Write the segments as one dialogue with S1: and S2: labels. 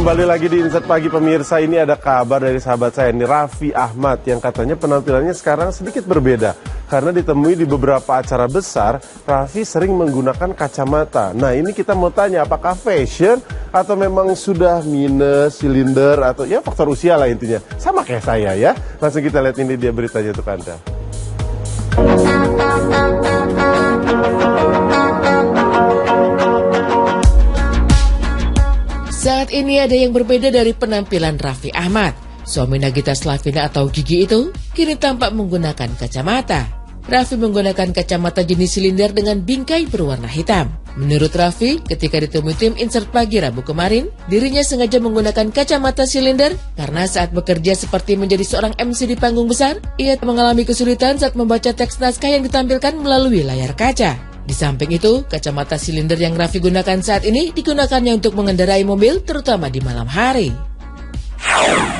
S1: Kembali lagi di Insert Pagi pemirsa, ini ada kabar dari sahabat saya ini Raffi Ahmad yang katanya penampilannya sekarang sedikit berbeda. Karena ditemui di beberapa acara besar, Raffi sering menggunakan kacamata. Nah ini kita mau tanya apakah fashion atau memang sudah minus, silinder atau ya faktor usia lah intinya. Sama kayak saya ya. Langsung kita lihat ini dia beritanya untuk Anda.
S2: Saat ini ada yang berbeda dari penampilan Raffi Ahmad. Suami Nagita Slavina atau Gigi itu kini tampak menggunakan kacamata. Raffi menggunakan kacamata jenis silinder dengan bingkai berwarna hitam. Menurut Raffi, ketika ditemui tim Insert Pagi Rabu kemarin, dirinya sengaja menggunakan kacamata silinder karena saat bekerja seperti menjadi seorang MC di panggung besar, ia mengalami kesulitan saat membaca teks naskah yang ditampilkan melalui layar kaca. Di samping itu, kacamata silinder yang Raffi gunakan saat ini digunakannya untuk mengendarai mobil, terutama di malam hari.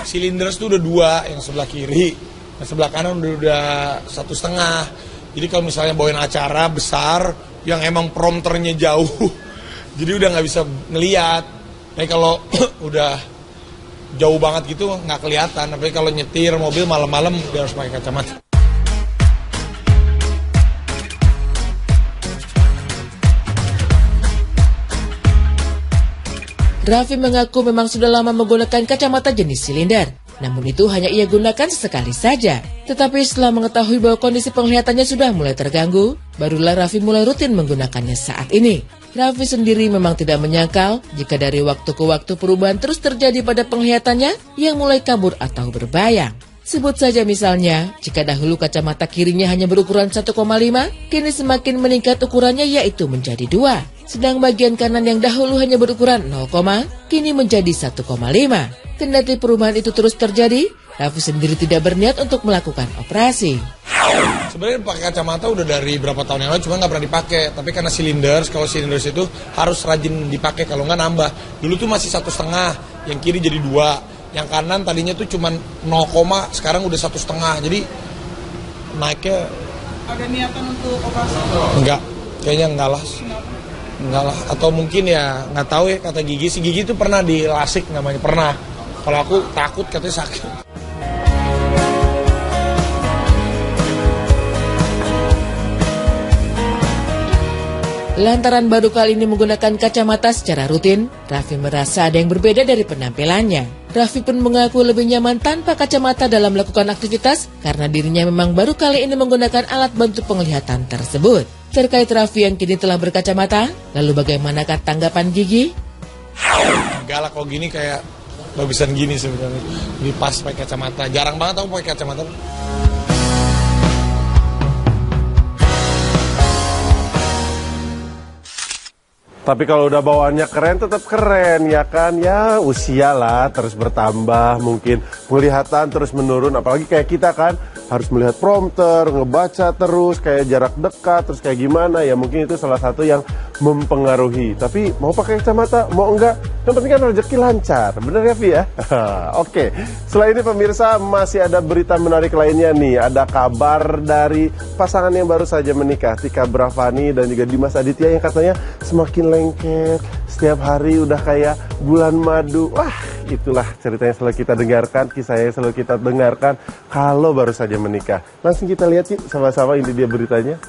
S3: Silinder itu udah 2, yang sebelah kiri, yang sebelah kanan udah 1,5. Jadi kalau misalnya bawain acara besar, yang emang prompternya jauh, jadi udah nggak bisa ngeliat. Tapi kalau udah jauh banget gitu nggak kelihatan. Tapi kalau nyetir mobil malam-malam dia harus pakai kacamata.
S2: Raffi mengaku memang sudah lama menggunakan kacamata jenis silinder. Namun itu hanya ia gunakan sesekali saja. Tetapi setelah mengetahui bahwa kondisi penglihatannya sudah mulai terganggu, barulah Raffi mulai rutin menggunakannya saat ini. Raffi sendiri memang tidak menyangkal jika dari waktu ke waktu perubahan terus terjadi pada penglihatannya yang mulai kabur atau berbayang. Sebut saja misalnya, jika dahulu kacamata kirinya hanya berukuran 1,5, kini semakin meningkat ukurannya yaitu menjadi 2. Sedang bagian kanan yang dahulu hanya berukuran 0, kini menjadi 1,5. Kendati perubahan itu terus terjadi, Raffi sendiri tidak berniat untuk melakukan operasi.
S3: Sebenarnya pakai kacamata udah dari berapa tahun yang lalu, cuma nggak pernah dipakai. Tapi karena silinder, kalau silinder itu harus rajin dipakai, kalau nggak nambah. Dulu tuh masih 1,5, yang kiri jadi 2. Yang kanan tadinya tuh cuma 0, sekarang udah 1,5. Jadi naiknya.
S4: Ada niatan untuk operasi?
S3: Enggak, kayaknya enggak lah. Atau mungkin ya nggak tahu ya, kata Gigi. Si Gigi tuh pernah di lasik namanya, pernah. Kalau aku takut katanya sakit.
S2: Lantaran baru kali ini menggunakan kacamata secara rutin, Raffi merasa ada yang berbeda dari penampilannya. Raffi pun mengaku lebih nyaman tanpa kacamata dalam melakukan aktivitas karena dirinya memang baru kali ini menggunakan alat bantu penglihatan tersebut. Terkait Raffi yang kini telah berkacamata, lalu bagaimanakah tanggapan Gigi?
S3: Enggak lah, kalau gini kayak bagusan gini sebenarnya. Lebih pas pakai kacamata. Jarang banget aku pakai kacamata.
S1: Tapi kalau udah bawaannya keren tetap keren ya kan. Ya usia lah terus bertambah, mungkin penglihatan terus menurun. Apalagi kayak kita kan harus melihat prompter, ngebaca terus, kayak jarak dekat, terus kayak gimana. Ya mungkin itu salah satu yang mempengaruhi. Tapi mau pakai kacamata, mau enggak, yang penting kan rezeki lancar. Bener ya Vi ya? Oke, selain ini pemirsa masih ada berita menarik lainnya nih. Ada kabar dari pasangan yang baru saja menikah, Tika Bravani dan juga Dimas Aditya, yang katanya semakin lengket, setiap hari udah kayak bulan madu. Wah, itulah ceritanya selalu kita dengarkan, kisah yang selalu kita dengarkan kalau baru saja menikah. Langsung kita lihat yuk sama-sama, ini dia beritanya.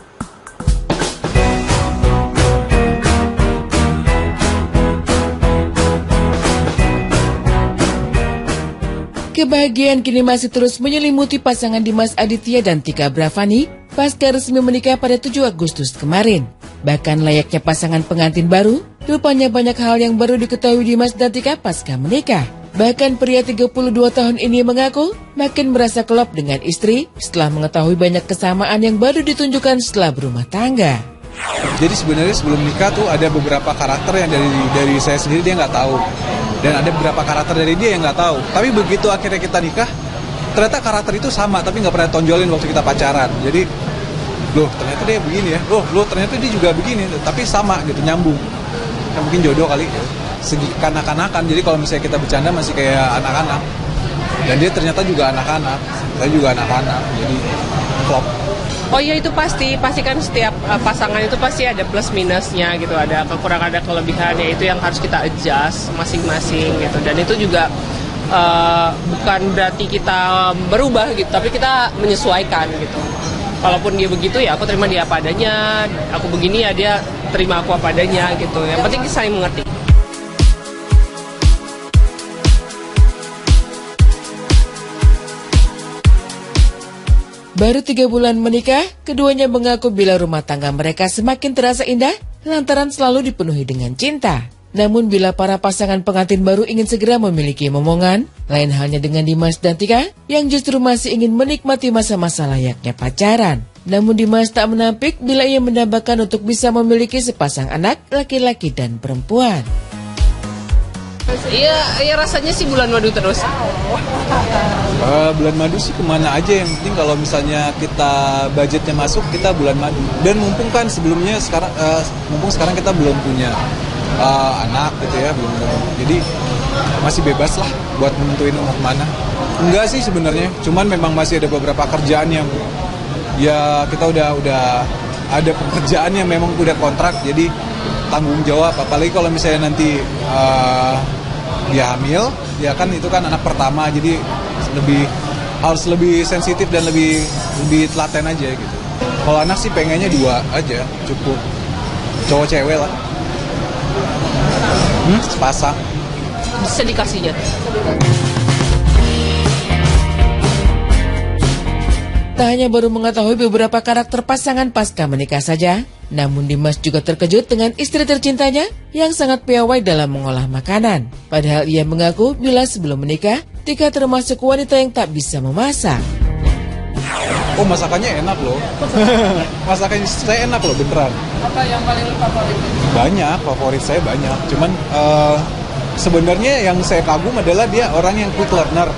S2: Kebahagiaan kini masih terus menyelimuti pasangan Dimas Aditya dan Tika Bravani pasca resmi menikah pada 7 Agustus kemarin. Bahkan layaknya pasangan pengantin baru, rupanya banyak hal yang baru diketahui Dimas dan Tika pasca menikah. Bahkan pria 32 tahun ini mengaku makin merasa klop dengan istri setelah mengetahui banyak kesamaan yang baru ditunjukkan setelah berumah tangga.
S5: Jadi sebenarnya sebelum nikah tuh ada beberapa karakter yang dari saya sendiri dia nggak tahu. Dan ada beberapa karakter dari dia yang nggak tahu. Tapi begitu akhirnya kita nikah, ternyata karakter itu sama tapi nggak pernah tonjolin waktu kita pacaran. Jadi, loh ternyata dia begini ya, loh ternyata dia juga begini, tapi sama gitu, nyambung. Ya, mungkin jodoh kali, segi kanak-kanakan. Jadi kalau misalnya kita bercanda masih kayak anak-anak. Dan dia ternyata juga anak-anak, saya juga anak-anak, jadi klop.
S6: Oh iya itu pasti kan setiap pasangan itu pasti ada plus minusnya gitu, ada kekurangan, ada kelebihannya, itu yang harus kita adjust masing-masing gitu. Dan itu juga bukan berarti kita berubah gitu, tapi kita menyesuaikan gitu. Kalaupun dia begitu ya aku terima dia apa adanya, aku begini ya dia terima aku apa adanya gitu. Yang penting kita saling mengerti.
S2: Baru 3 bulan menikah, keduanya mengaku bila rumah tangga mereka semakin terasa indah lantaran selalu dipenuhi dengan cinta. Namun bila para pasangan pengantin baru ingin segera memiliki momongan, lain halnya dengan Dimas dan Tika yang justru masih ingin menikmati masa-masa layaknya pacaran. Namun Dimas tak menampik bila ia mendambakan untuk bisa memiliki sepasang anak laki-laki dan perempuan.
S6: Iya rasanya sih bulan madu terus.
S5: Bulan madu sih kemana aja, yang penting kalau misalnya kita budgetnya masuk, kita bulan madu. Dan mumpung kan sebelumnya sekarang kita belum punya anak gitu ya, belum. Jadi masih bebas lah buat menentuin mau kemana. Enggak sih sebenarnya, cuman memang masih ada beberapa kerjaan yang ya kita udah ada pekerjaan yang memang udah kontrak, jadi tanggung jawab. Apalagi kalau misalnya nanti dia hamil, ya kan itu kan anak pertama, jadi harus lebih sensitif dan lebih telaten aja gitu. Kalau anak sih pengennya 2 aja cukup, cowok cewek lah. Sepasang.
S6: Bisa dikasihnya.
S2: Tak hanya baru mengetahui beberapa karakter pasangan pasca menikah saja, namun Dimas juga terkejut dengan istri tercintanya yang sangat piawai dalam mengolah makanan. Padahal ia mengaku bila sebelum menikah, Tika termasuk wanita yang tak bisa memasak.
S5: Oh, masakannya enak loh. Masakannya saya enak loh, beneran.
S4: Apa yang paling favorit?
S5: Banyak, favorit saya banyak. Cuman sebenarnya yang saya kagum adalah dia orang yang quick learner.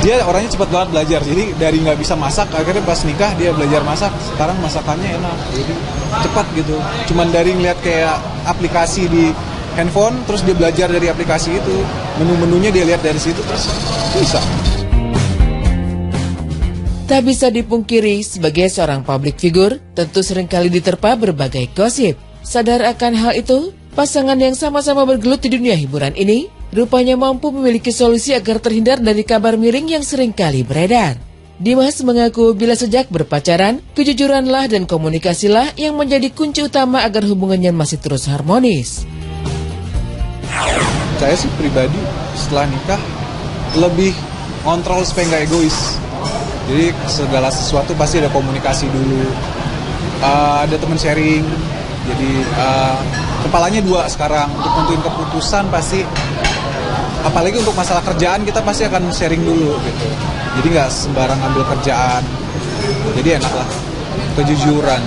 S5: Dia orangnya cepat banget belajar, jadi dari nggak bisa masak, akhirnya pas nikah dia belajar masak. Sekarang masakannya enak, jadi cepat gitu. Cuman dari ngeliat kayak aplikasi di handphone, terus dia belajar dari aplikasi itu. Menu-menunya dia lihat dari situ, terus bisa.
S2: Tak bisa dipungkiri, sebagai seorang public figure, tentu seringkali diterpa berbagai gosip. Sadar akan hal itu, pasangan yang sama-sama bergelut di dunia hiburan ini rupanya mampu memiliki solusi agar terhindar dari kabar miring yang seringkali beredar. Dimas mengaku bila sejak berpacaran, kejujuranlah dan komunikasilah yang menjadi kunci utama agar hubungannya masih terus harmonis.
S5: Saya sih pribadi setelah nikah lebih kontrol supaya nggak egois. Jadi segala sesuatu pasti ada komunikasi dulu, ada teman sharing. Jadi kepalanya 2 sekarang untuk nentuin keputusan pasti. Apalagi untuk masalah kerjaan kita pasti akan sharing dulu gitu. Jadi nggak sembarang ambil kerjaan. Jadi enak lah, kejujuran.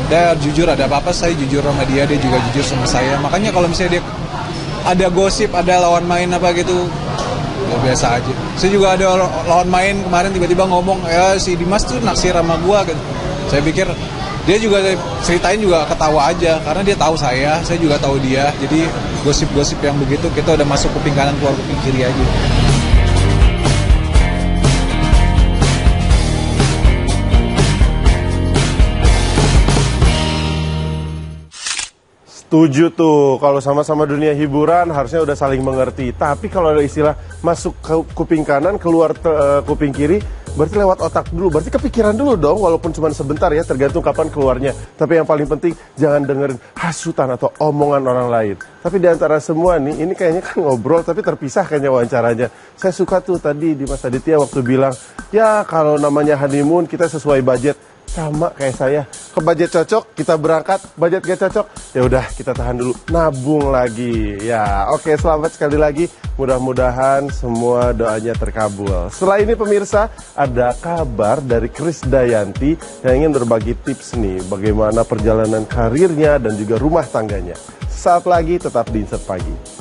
S5: Dia jujur, ada apa-apa saya jujur sama dia juga jujur sama saya. Makanya kalau misalnya dia ada gosip, ada lawan main apa gitu, ya biasa aja. Saya juga ada lawan main kemarin tiba-tiba ngomong, ya si Dimas tuh naksir sama gua gitu. Saya pikir dia juga ceritain juga ketawa aja karena dia tahu saya juga tahu dia. Jadi gosip-gosip yang begitu kita udah masuk kuping kanan keluar kuping kiri aja.
S1: Setuju tuh, kalau sama-sama dunia hiburan harusnya udah saling mengerti. Tapi kalau ada istilah masuk ke kuping kanan, keluar kuping kiri, berarti lewat otak dulu. Berarti kepikiran dulu dong, walaupun cuma sebentar ya, tergantung kapan keluarnya. Tapi yang paling penting, jangan dengerin hasutan atau omongan orang lain. Tapi di antara semua nih, ini kayaknya kan ngobrol, tapi terpisah kayaknya wawancaranya. Saya suka tuh tadi Dimas Aditya waktu bilang, ya kalau namanya honeymoon kita sesuai budget. Sama kayak saya, ke budget cocok kita berangkat, budget gak cocok ya udah kita tahan dulu, nabung lagi ya. Oke, selamat sekali lagi, mudah-mudahan semua doanya terkabul. Setelah ini pemirsa, ada kabar dari Krisdayanti yang ingin berbagi tips nih bagaimana perjalanan karirnya dan juga rumah tangganya. Saat lagi tetap di Insert Pagi.